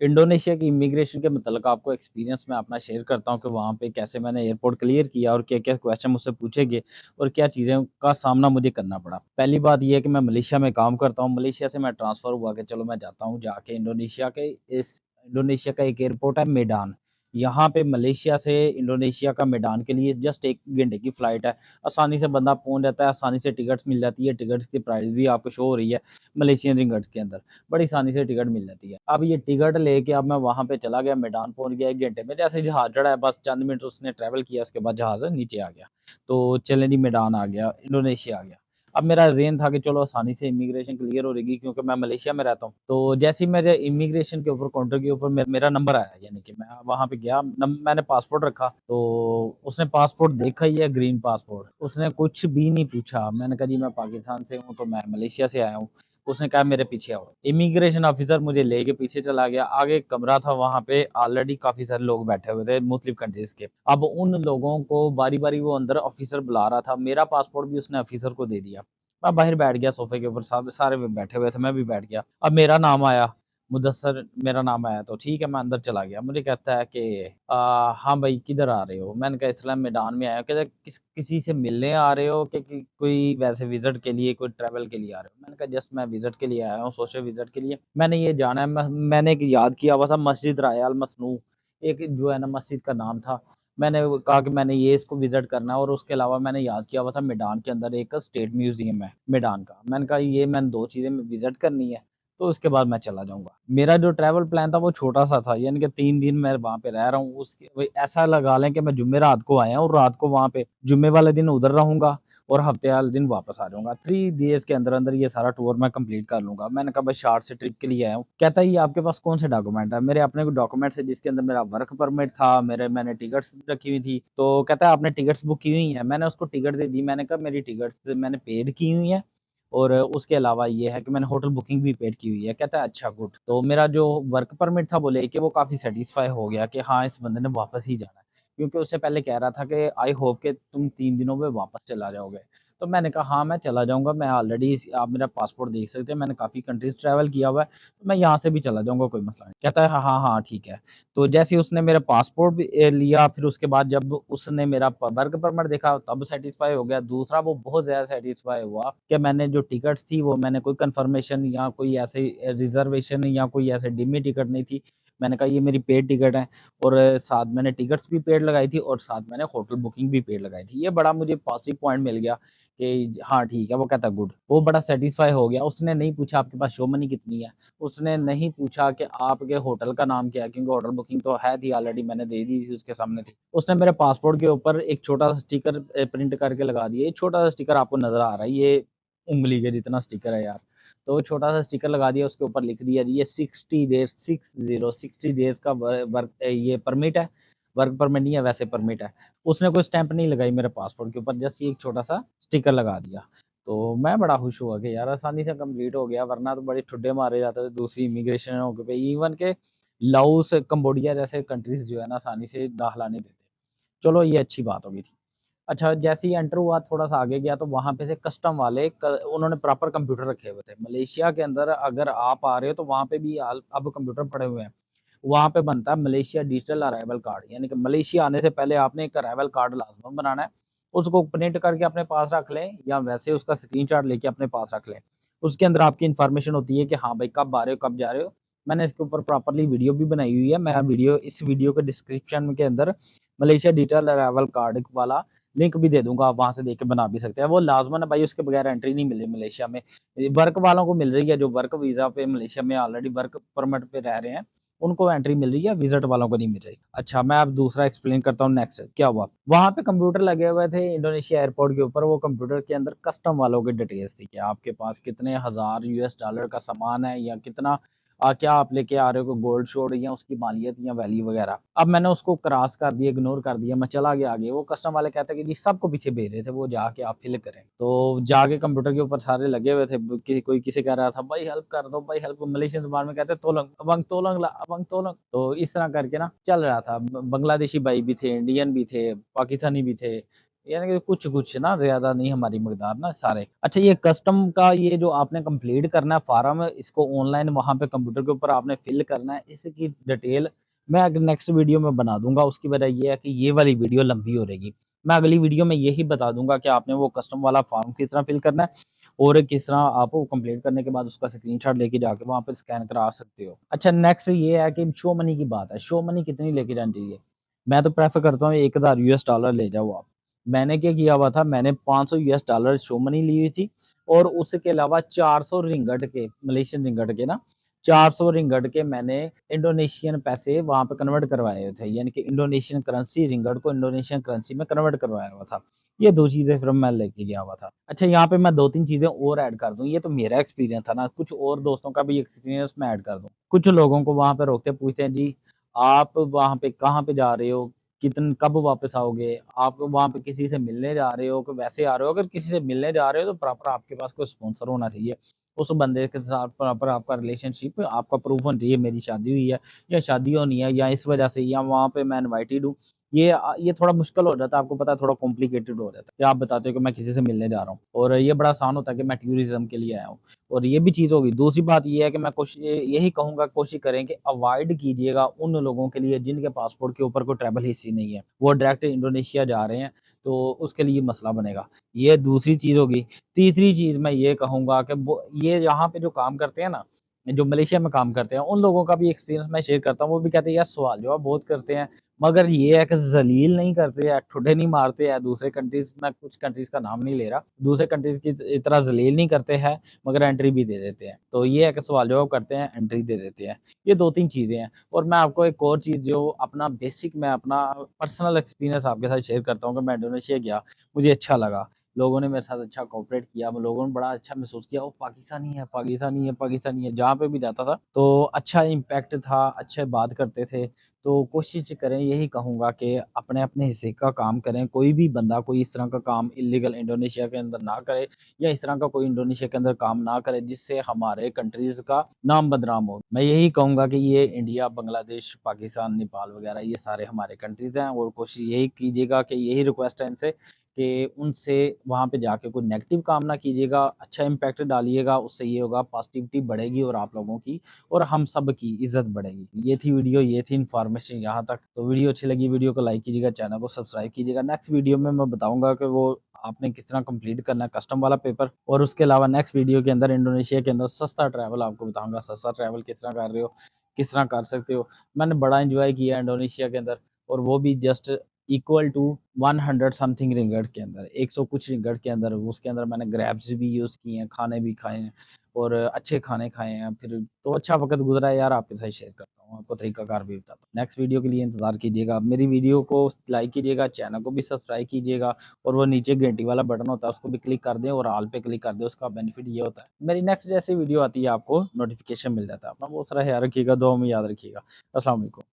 Indonesia की immigration के मुतल्लिक़ आपको एक्सपीरियंस मैं अपना शेयर करता हूँ कि वहाँ पे कैसे मैंने एयरपोर्ट क्लियर किया और क्या-क्या क्वेश्चन मुझसे पूछे गए और क्या चीज़ें का सामना मुझे करना पड़ा। पहली बात ये है कि मैं मलेशिया में काम करता हूँ, मलेशिया से मैं ट्रांसफ़र हुआ कि चलो मैं जाता हूँ, जाके इंडोनेशिया का एक एयरपोर्ट है मेडान। यहाँ पे मलेशिया से इंडोनेशिया का मेडान के लिए जस्ट 1 घंटे की फ़्लाइट है। आसानी से बंदा पहुँच जाता है, आसानी से टिकट्स मिल जाती है, टिकट्स की प्राइस भी आपको शो हो रही है मलेशियन रिंगट्स के अंदर। बड़ी आसानी से टिकट मिल जाती है। अब ये टिकट लेके अब मैं वहाँ पे चला गया, मैदान पहुँच गया 1 घंटे में, जैसे ही जहाज़ चढ़ा है बस चंद मिनट उसने ट्रैवल किया, उसके बाद जहाज़ नीचे आ गया। तो चलें जी मैदान आ गया, इंडोनेशिया आ गया। अब मेरा ज़हन था कि चलो आसानी से इमिग्रेशन क्लियर हो जाएगी क्योंकि मैं मलेशिया में रहता हूँ। तो जैसे ही मेरे इमिग्रेशन के ऊपर काउंटर के ऊपर मेरा नंबर आया, यानी कि मैं वहाँ पे गया, मैंने पासपोर्ट रखा, तो उसने पासपोर्ट देखा ही है, ग्रीन पासपोर्ट। उसने कुछ भी नहीं पूछा। मैंने कहा जी मैं पाकिस्तान से हूँ, तो मैं मलेशिया से आया हूँ। उसने कहा मेरे पीछे आओ। इमिग्रेशन ऑफिसर मुझे लेके पीछे चला गया। आगे एक कमरा था, वहाँ पे ऑलरेडी काफ़ी सारे लोग बैठे हुए थे मुख्तलिफ कंट्रीज़ के। अब उन लोगों को बारी-बारी वो अंदर ऑफिसर बुला रहा था। मेरा पासपोर्ट भी उसने ऑफिसर को दे दिया। मैं बाहर बैठ गया सोफ़े के ऊपर, सब सारे बैठे हुए थे, मैं भी बैठ गया। अब मेरा नाम आया, मुदस्सर मेरा नाम आया, तो ठीक है मैं अंदर चला गया। मुझे कहता है कि हाँ भाई किधर आ रहे हो? मैंने कहा इस्लाम मैदान में आया हूँ। कहता है किसी से मिलने आ रहे हो कि कोई वैसे विज़िट के लिए, कोई ट्रैवल के लिए आ रहे हो? मैंने कहा जस्ट मैं विज़िट के लिए आया हूँ, सोशल विज़िट के लिए। मैंने ये जाना है, मैंने एक याद किया हुआ था मस्जिद राय अल मसनून, एक जो है ना मस्जिद का नाम था। मैंने वो कहा कि मैंने ये इसको विज़िट करना है और उसके अलावा मैंने याद किया हुआ था मैदान के अंदर एक स्टेट म्यूज़ियम है, मैदान का। मैंने कहा ये मैंने 2 चीज़ें विज़िट करनी है, तो उसके बाद मैं चला जाऊँगा। मेरा जो ट्रैवल प्लान था वो छोटा-सा था, यानी कि 3 दिन मैं वहाँ पे रह रहा हूँ। उसके वही ऐसा लगा लें कि मैं जुम्मेरात को आया हूँ और रात को वहाँ पे जुम्मे वाले दिन उधर रहूँगा और हफ्ते वाले दिन वापस आ जाऊँगा। 3 डेज़ के अंदर-अंदर ये सारा टूर मैं कंप्लीट कर लूँगा। मैंने कहा बस शॉर्ट से ट्रिप के लिए आया हूँ। कहता है ये आपके पास कौन-से डॉक्यूमेंट है? मेरे अपने कोई डॉक्यूमेंट्स है जिसके अंदर मेरा वर्क परमिट था, मैंने टिकट्स रखी हुई थी। तो कहता है आपने टिकट्स बुक की हुई हैं? मैंने उसको टिकट दे दी। मैंने कहा मेरी टिकट्स मैंने पेड की हुई हैं और उसके अलावा ये है कि मैंने होटल बुकिंग भी पेड की हुई है। कहता है अच्छा गुड। तो मेरा जो वर्क परमिट था वो लेके वो काफ़ी सैटिस्फाई हो गया कि हाँ, इस बंदे ने वापस ही जाना है। क्योंकि उससे पहले कह रहा था कि आई होप कि तुम 3 दिनों में वापस चला जाओगे। तो मैंने कहा हाँ, मैं चला जाऊँगा। मैं ऑलरेडी आप मेरा पासपोर्ट देख सकते हैं, मैंने काफ़ी कंट्रीज़ ट्रैवल किया हुआ है, तो मैं यहाँ से भी चला जाऊँगा, कोई मसला नहीं। कहता है हाँ, हाँ, हाँ, ठीक है। तो जैसे ही उसने मेरा पासपोर्ट भी लिया, फिर उसके बाद जब उसने मेरा वर्क परमिट देखा तब सैटिस्फाई हो गया। दूसरा वो बहुत ज़्यादा सैटिस्फाई हुआ कि मैंने जो टिकट्स थी वो मैंने कोई कन्फर्मेशन या कोई ऐसे रिज़र्वेशन या कोई ऐसे डिमी टिकट नहीं थी। मैंने कहा ये मेरी पेड टिकट है और साथ मैंने टिकट्स भी पेड लगाई थी और साथ मैंने होटल बुकिंग भी पेड लगाई थी। ये बड़ा मुझे पॉज़िटिव पॉइंट मिल गया कि हाँ, ठीक है। वो कहता गुड। वो बड़ा सैटिस्फाई हो गया। उसने नहीं पूछा आपके पास शो मनी कितनी है? उसने नहीं पूछा कि आपके होटल का नाम क्या है? क्योंकि होटल बुकिंग तो है थी ऑलरेडी, मैंने दे दी थी, उसके सामने थी। उसने मेरे पासपोर्ट के ऊपर एक छोटा-सा स्टिकर प्रिंट करके लगा दिया। ये छोटा-सा स्टिकर आपको नज़र आ रहा है, ये उँगली के जितना स्टिकर है यार। तो छोटा-सा स्टिकर लगा दिया, उसके ऊपर लिख दिया जी ये 60 डेज़ 60 डेज़ का ये परमिट है। वर्क परमिट नहीं है, वैसे परमिट है। उसने कोई स्टैम्प नहीं लगाई मेरे पासपोर्ट के ऊपर, जस्ट ये एक छोटा-सा स्टिकर लगा दिया। तो मैं बड़ा खुश हुआ कि यार आसानी से कंप्लीट हो गया, वरना तो बड़े ठुड्डे मारे जाते थे दूसरी इमिग्रेशनों के पे। इवन के लाओस, कंबोडिया जैसे कंट्रीज़ जो है ना आसानी से दाखिला नहीं देते। चलो ये अच्छी बात हो गई थी। अच्छा जैसे ही एंटर हुआ थोड़ा-सा आगे गया तो वहाँ पे से कस्टम वाले क उन्होंने प्रॉपर कंप्यूटर रखे हुए थे। मलेशिया के अंदर अगर आप आ रहे हो तो वहाँ पे भी अब कंप्यूटर पड़े हुए हैं। वहाँ पे बनता है मलेशिया डिजिटल अराइवल कार्ड, यानी कि मलेशिया आने से पहले आपने एक अराइवल कार्ड लाज़िमन बनाना है। उसको प्रिंट करके अपने पास रख लें या वैसे उसका स्क्रीनशॉट लेके अपने पास रख लें। उसके अंदर आपकी इन्फॉर्मेशन होती है कि हाँ भाई कब आ रहे हो, कब जा रहे हो। मैंने इसके ऊपर प्रॉपर्ली वीडियो भी बनाई हुई है। मैं इस वीडियो के डिस्क्रिप्शन के अंदर मलेशिया डिजिटल अराइवल कार्ड वाला लिंक भी दे दूँगा, आप वहाँ से देख के बना भी सकते हैं। वो लाज़िमन है भाई, उसके बगैर एंट्री नहीं मिली मलेशिया में। वर्क वालों को मिल रही है, जो वर्क वीज़ा पे मलेशिया में ऑलरेडी वर्क परमिट पे रह रहे हैं, उनको एंट्री मिल रही है, विज़िट वालों को नहीं मिल रही। अच्छा मैं अब दूसरा एक्सप्लेन करता हूँ नेक्स्ट क्या हुआ। वहाँ पे कंप्यूटर लगे हुए थे इंडोनेशिया एयरपोर्ट के ऊपर, वो कंप्यूटर के अंदर कस्टम वालों की डिटेल्स थी कि आपके पास कितने हज़ार यूएस डॉलर का सामान है या कितना क्या आप लेके आ रहे हो, गोल्ड शोल्ड या उसकी मालियत या वैल्यू वगैरह। अब मैंने उसको क्रॉस कर दिया, इग्नोर कर दिया, मैं चला गया आगे। वो कस्टम वाले कहते हैं कि जी सबको पीछे भेज रहे थे, वो जाके आप फिल करें। तो जाके कंप्यूटर के ऊपर सारे लगे हुए थे, कोई किसी कह रहा था भाई हेल्प कर दो, भाई हेल्प। मलेशियन ज़ुबान में कहते हैं तोलंग, अबंग तोलंग ला, अबंग तोलंग। तो इस तरह करके ना चल रहा था। बांग्लादेशी भाई भी थे, इंडियन भी थे, पाकिस्तानी भी थे, यानी कि कुछ-कुछ ना, ज़्यादा नहीं हमारी मकदार ना सारे। अच्छा, ये कस्टम का ये जो आपने कंप्लीट करना है फ़ॉर्म, इसको ऑनलाइन वहाँ पे कंप्यूटर के ऊपर आपने फ़िल करना है, इसकी डिटेल मैं अग नेक्स्ट वीडियो में बना दूँगा। उसकी वजह ये है कि ये वाली वीडियो लंबी हो रहेगी। मैं अगली वीडियो में यही बता दूँगा कि आपने वो कस्टम वाला फ़ॉर्म किस तरह फ़िल करना है और किस तरह आप वो कंप्लीट करने के बाद उसका स्क्रीनशॉट लेके जाके वहाँ पे स्कैन करा सकते हो। अच्छा, नेक्स्ट ये है कि शो मनी की बात है। शो मनी कितनी लेके जानी चाहिए? मैं तो प्रेफ़र करता हूँ $1000 यूएस ले जाओ आप। मैंने क्या किया हुआ था, मैंने $500 शो मनी ली हुई थी और उसके अलावा 400 रिंगट के, मलेशियन रिंगट के ना, 400 रिंगट के मैंने इंडोनेशियन पैसे वहाँ पे कन्वर्ट करवाए हुए थे। यानी कि इंडोनेशियन करेंसी रिंगट को इंडोनेशियन करेंसी में कन्वर्ट करवाया हुआ था। ये 2 चीज़ें फिर मैं लेके गया हुआ था। अच्छा, यहाँ पे मैं 2-3 चीज़ें और ऐड कर दूँ, ये तो मेरा एक्सपीरियंस था ना, कुछ और दोस्तों का भी एक्सपीरियंस मैं ऐड कर दूँ। कुछ लोगों को वहाँ पे रोकते पूछते हैं, जी आप वहाँ पे कहाँ पे जा रहे हो? कब वापस आओगे? आप वहाँ पे किसी से मिलने जा रहे हो कि वैसे आ रहे हो? अगर किसी से मिलने जा रहे हो तो प्रॉपर आपके पास कोई स्पॉन्सर होना चाहिए। उस बंदे के साथ प्रॉपर आपका रिलेशनशिप, आपका प्रूफ होना चाहिए मेरी शादी हुई है या शादी होनी है या इस वजह से या वहाँ पे मैं इनवाइटेड हूँ। ये थोड़ा मुश्किल हो जाता है, आपको पता है थोड़ा कॉम्प्लिकेटेड हो जाता है कि आप बताते हो कि मैं किसी से मिलने जा रहा हूँ और ये बड़ा आसान होता है कि मैं टूरिज़्म के लिए आया हूँ और ये भी चीज़ होगी। दूसरी बात ये है कि मैं यही कहूँगा, कोशिश करें कि अवॉइड कीजिएगा उन लोगों के लिए जिनके पासपोर्ट के ऊपर कोई ट्रैवल हिस्ट्री नहीं है। वो डायरेक्ट इंडोनेशिया जा रहे हैं, तो उसके लिए मसला बनेगा। ये दूसरी चीज़ होगी। तीसरी चीज़ मैं ये कहूँगा कि वो ये यहाँ पे जो काम करते हैं ना, जो मलेशिया में काम करते हैं, उन लोगों का भी एक्सपीरियंस मैं शेयर करता हूँ। वो भी कहते हैं यार सवाल-जवाब बहुत करते हैं, मगर ये है कि ज़लील नहीं करते हैं, ठुड्डे नहीं मारते हैं। दूसरे कंट्रीज़, मैं कुछ कंट्रीज़ का नाम नहीं ले रहा, दूसरे कंट्रीज़ की तरह ज़लील नहीं करते हैं, मगर एंट्री भी दे देते हैं। तो ये है कि सवाल-जवाब करते हैं, एंट्री दे देते हैं। ये 2-3 चीज़ें हैं और मैं आपको एक और चीज़ जो अपना बेसिक, मैं अपना पर्सनल एक्सपीरियंस आपके साथ शेयर करता हूँ कि मैं इंडोनेशिया गया, मुझे अच्छा लगा। लोगों ने मेरे साथ अच्छा कोऑपरेट किया, लोगों ने बड़ा अच्छा महसूस किया, वो पाकिस्तानी है, पाकिस्तानी है, पाकिस्तानी है। जहाँ पे भी जाता था, तो अच्छा इम्पैक्ट था, अच्छे बात करते थे। तो कोशिश करें, यही कहूँगा कि अपने-अपने हिस्से का काम करें। कोई भी बंदा कोई इस तरह का काम इल्लीगल इंडोनेशिया के अंदर ना करे या इस तरह का कोई इंडोनेशिया के अंदर काम ना करे जिससे हमारे कंट्रीज़ का नाम बदनाम हो। मैं यही कहूँगा कि ये इंडिया, बांग्लादेश, पाकिस्तान, नेपाल वगैरह ये सारे हमारे कंट्रीज़ हैं और कोशिश यही कीजिएगा कि यही रिक्वेस्ट है इनसे कि उनसे वहाँ पे जाके कोई नेगेटिव काम ना कीजिएगा, अच्छा इम्पैक्ट डालिएगा, उससे ये होगा पॉज़िटिविटी बढ़ेगी और आप लोगों की और हम सब की इज़्ज़त बढ़ेगी। ये थी वीडियो, ये थी इन्फॉर्मेशन यहाँ तक। तो वीडियो अच्छी लगी, वीडियो को लाइक कीजिएगा, चैनल को सब्सक्राइब कीजिएगा। नेक्स्ट वीडियो में मैं बताऊँगा कि वो आपने किस तरह कंप्लीट करना है कस्टम वाला पेपर और उसके अलावा नेक्स्ट वीडियो के अंदर इंडोनेशिया के अंदर सस्ता ट्रैवल आपको बताऊँगा, सस्ता ट्रैवल किस तरह कर रहे हो, किस तरह कर सकते हो। मैंने बड़ा एन्जॉय किया इंडोनेशिया के अंदर और वो भी जस्ट इक्वल टू 100 समथिंग रिंगट के अंदर, 100 कुछ रिंगट के अंदर, उसके अंदर मैंने ग्रैब्स भी यूज़ किए हैं, खाने भी खाए हैं और अच्छे खाने खाए हैं। फिर तो अच्छा वक़्त गुज़रा है यार, आपके साथ शेयर करता हूँ, आपको तरीकाकार भी बताता हूँ। नेक्स्ट वीडियो के लिए इंतज़ार कीजिएगा। मेरी वीडियो को लाइक कीजिएगा, चैनल को भी सब्सक्राइब कीजिएगा और वो नीचे घंटी वाला बटन होता है, उसको भी क्लिक कर दें और ऑल पे क्लिक कर दें। उसका बेनिफिट ये होता है, मेरी नेक्स्ट जैसी वीडियो आती है, आपको नोटिफ़िकेशन मिल जाता है। अपना बहुत सारा ख़्याल रखिएगा, दुआ में याद रखिएगा। अस्सलाम वालेकुम।